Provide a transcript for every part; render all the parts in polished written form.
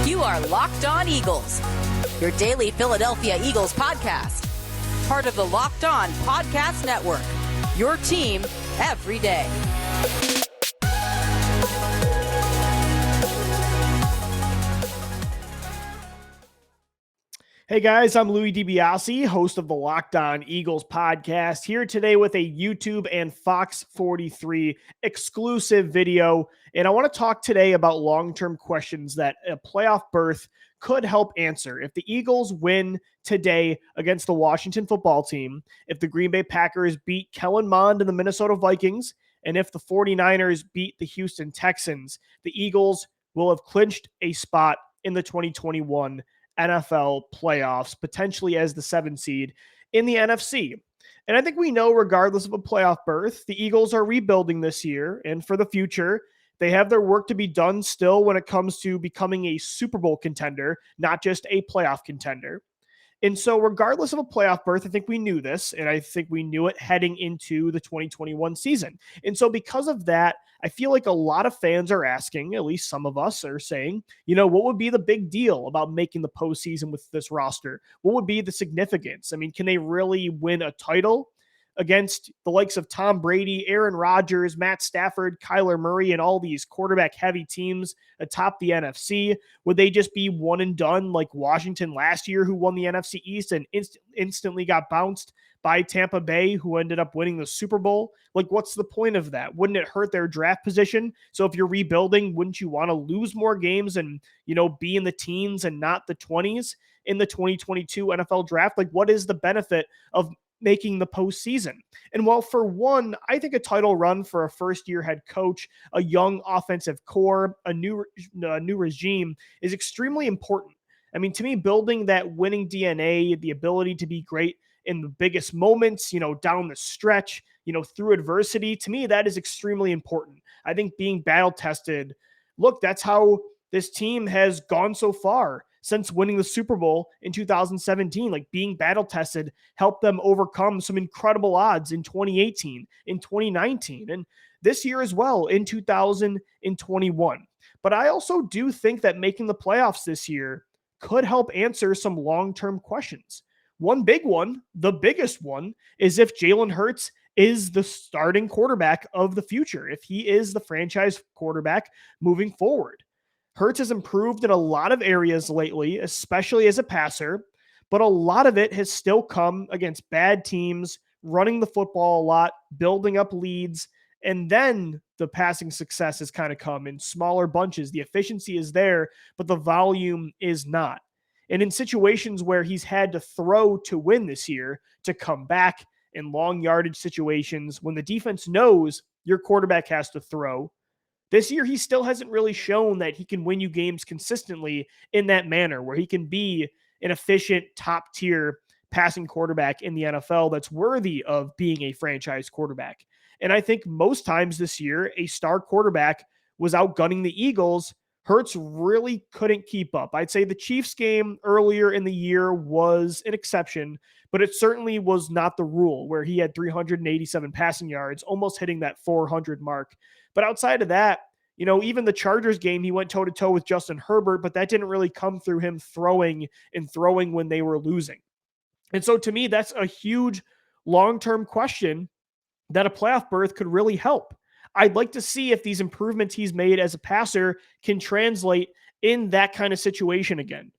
You are Locked On Eagles, your daily Philadelphia Eagles podcast. Part of the Locked On Podcast Network, your team every day. Hey guys, I'm Louie DiBiase, host of the Locked On Eagles podcast, here today with a YouTube and Fox 43 exclusive video. And I want to talk today about long-term questions that a playoff berth could help answer. If the Eagles win today against the Washington football team, if the Green Bay Packers beat Kellen Mond and the Minnesota Vikings, and if the 49ers beat the Houston Texans, the Eagles will have clinched a spot in the 2021 NFL playoffs, potentially as the 7 seed in the NFC. And I think we know, regardless of a playoff berth, the Eagles are rebuilding this year, and for the future, they have their work to be done still when it comes to becoming a Super Bowl contender, not just a playoff contender. And so regardless of a playoff berth, I think we knew this, and I think we knew it heading into the 2021 season. And so because of that, I feel like a lot of fans are asking, at least some of us are saying, what would be the big deal about making the postseason with this roster? What would be the significance? I mean, can they really win a title against the likes of Tom Brady, Aaron Rodgers, Matt Stafford, Kyler Murray, and all these quarterback-heavy teams atop the NFC? Would they just be one and done like Washington last year, who won the NFC East and instantly got bounced by Tampa Bay, who ended up winning the Super Bowl? Like, what's the point of that? Wouldn't it hurt their draft position? So if you're rebuilding, wouldn't you want to lose more games and, be in the teens and not the 20s in the 2022 NFL draft? Like, what is the benefit of making the postseason? And while for one, I think a title run for a first-year head coach, a young offensive core, a new regime is extremely important. I mean, to me, building that winning DNA, the ability to be great in the biggest moments, down the stretch, through adversity, to me, that is extremely important. I think being battle-tested, look, that's how this team has gone so far since winning the Super Bowl in 2017. Like, being battle-tested helped them overcome some incredible odds in 2018, in 2019, and this year as well in 2021. But I also do think that making the playoffs this year could help answer some long-term questions. One big one, the biggest one, is if Jalen Hurts is the starting quarterback of the future, if he is the franchise quarterback moving forward. Hurts has improved in a lot of areas lately, especially as a passer, but a lot of it has still come against bad teams, running the football a lot, building up leads, and then the passing success has kind of come in smaller bunches. The efficiency is there, but the volume is not. And in situations where he's had to throw to win this year, to come back in long yardage situations, when the defense knows your quarterback has to throw, this year he still hasn't really shown that he can win you games consistently in that manner, where he can be an efficient top-tier passing quarterback in the NFL that's worthy of being a franchise quarterback. And I think most times this year, a star quarterback was outgunning the Eagles. Hurts really couldn't keep up. I'd say the Chiefs game earlier in the year was an exception, but it certainly was not the rule, where he had 387 passing yards, almost hitting that 400 mark. But outside of that, even the Chargers game, he went toe-to-toe with Justin Herbert, but that didn't really come through him throwing when they were losing. And so to me, that's a huge long-term question that a playoff berth could really help. I'd like to see if these improvements he's made as a passer can translate in that kind of situation again.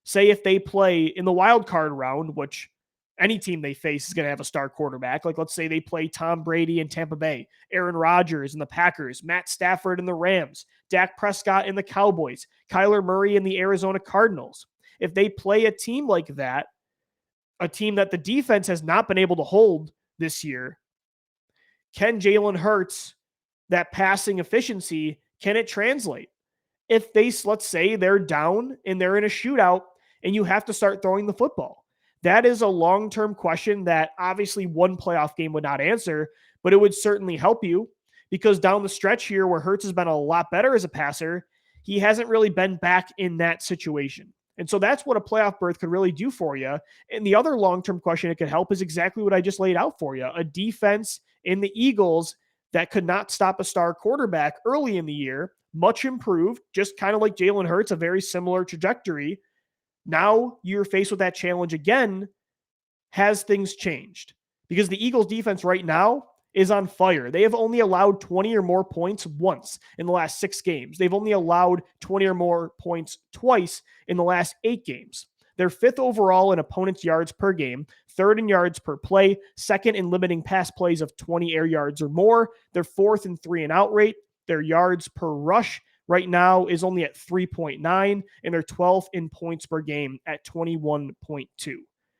Say if they play in the wild card round, which any team they face is going to have a star quarterback. Like, let's say they play Tom Brady in Tampa Bay, Aaron Rodgers and the Packers, Matt Stafford and the Rams, Dak Prescott and the Cowboys, Kyler Murray and the Arizona Cardinals. If they play a team like that, a team that the defense has not been able to hold this year, can Jalen Hurts, that passing efficiency, can it translate? If let's say they're down and they're in a shootout and you have to start throwing the football, that is a long-term question that obviously one playoff game would not answer, but it would certainly help you, because down the stretch here where Hurts has been a lot better as a passer, he hasn't really been back in that situation. And so that's what a playoff berth could really do for you. And the other long-term question it could help is exactly what I just laid out for you. A defense And the Eagles, that could not stop a star quarterback early in the year, much improved, just kind of like Jalen Hurts, a very similar trajectory. Now you're faced with that challenge again. Has things changed? Because the Eagles defense right now is on fire. They have only allowed 20 or more points once in the last 6 games. They've only allowed 20 or more points twice in the last 8 games. They're 5th overall in opponents' yards per game, 3rd in yards per play, 2nd in limiting pass plays of 20 air yards or more. They're 4th in 3-and-out rate. Their yards per rush right now is only at 3.9, and they're 12th in points per game at 21.2.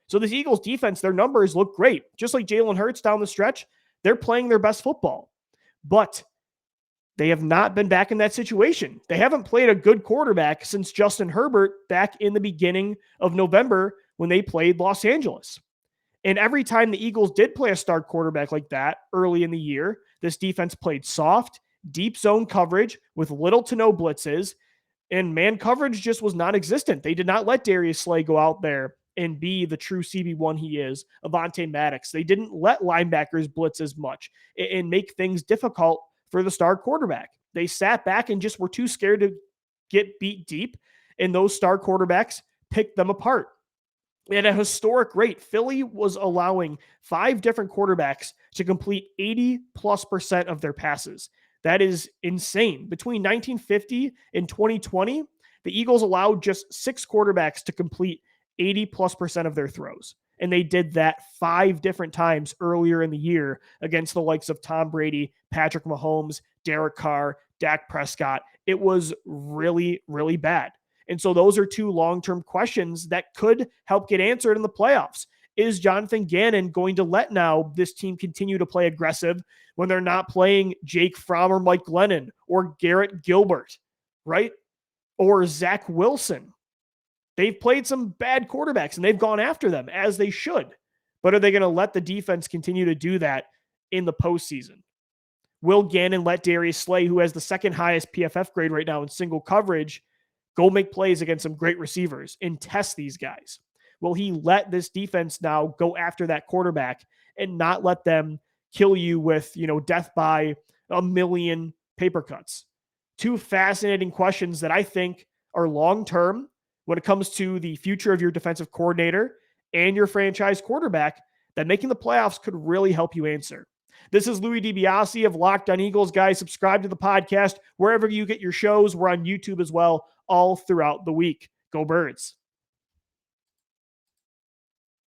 So this Eagles defense, their numbers look great. Just like Jalen Hurts down the stretch, they're playing their best football. But they have not been back in that situation. They haven't played a good quarterback since Justin Herbert back in the beginning of November when they played Los Angeles. And every time the Eagles did play a star quarterback like that early in the year, this defense played soft, deep zone coverage with little to no blitzes, and man coverage just was non-existent. They did not let Darius Slay go out there and be the true CB1 he is, Avonte Maddox. They didn't let linebackers blitz as much and make things difficult for the star quarterback. They sat back and just were too scared to get beat deep, and those star quarterbacks picked them apart. At a historic rate, Philly was allowing 5 different quarterbacks to complete 80+% of their passes. That is insane. Between 1950 and 2020, the Eagles allowed just 6 quarterbacks to complete 80+% of their throws. And they did that 5 different times earlier in the year against the likes of Tom Brady, Patrick Mahomes, Derek Carr, Dak Prescott. It was really, really bad. And so those are 2 long-term questions that could help get answered in the playoffs. Is Johnathan Gannon going to let now this team continue to play aggressive when they're not playing Jake Fromm or Mike Glennon or Garrett Gilbert, right? Or Zach Wilson? They've played some bad quarterbacks and they've gone after them as they should. But are they going to let the defense continue to do that in the postseason? Will Gannon let Darius Slay, who has the 2nd highest PFF grade right now in single coverage, go make plays against some great receivers and test these guys? Will he let this defense now go after that quarterback and not let them kill you with, death by a million paper cuts? 2 fascinating questions that I think are long-term when it comes to the future of your defensive coordinator and your franchise quarterback that making the playoffs could really help you answer. This is Louie DiBiase of Locked On Eagles. Guys, subscribe to the podcast wherever you get your shows. We're on YouTube as well all throughout the week. Go Birds.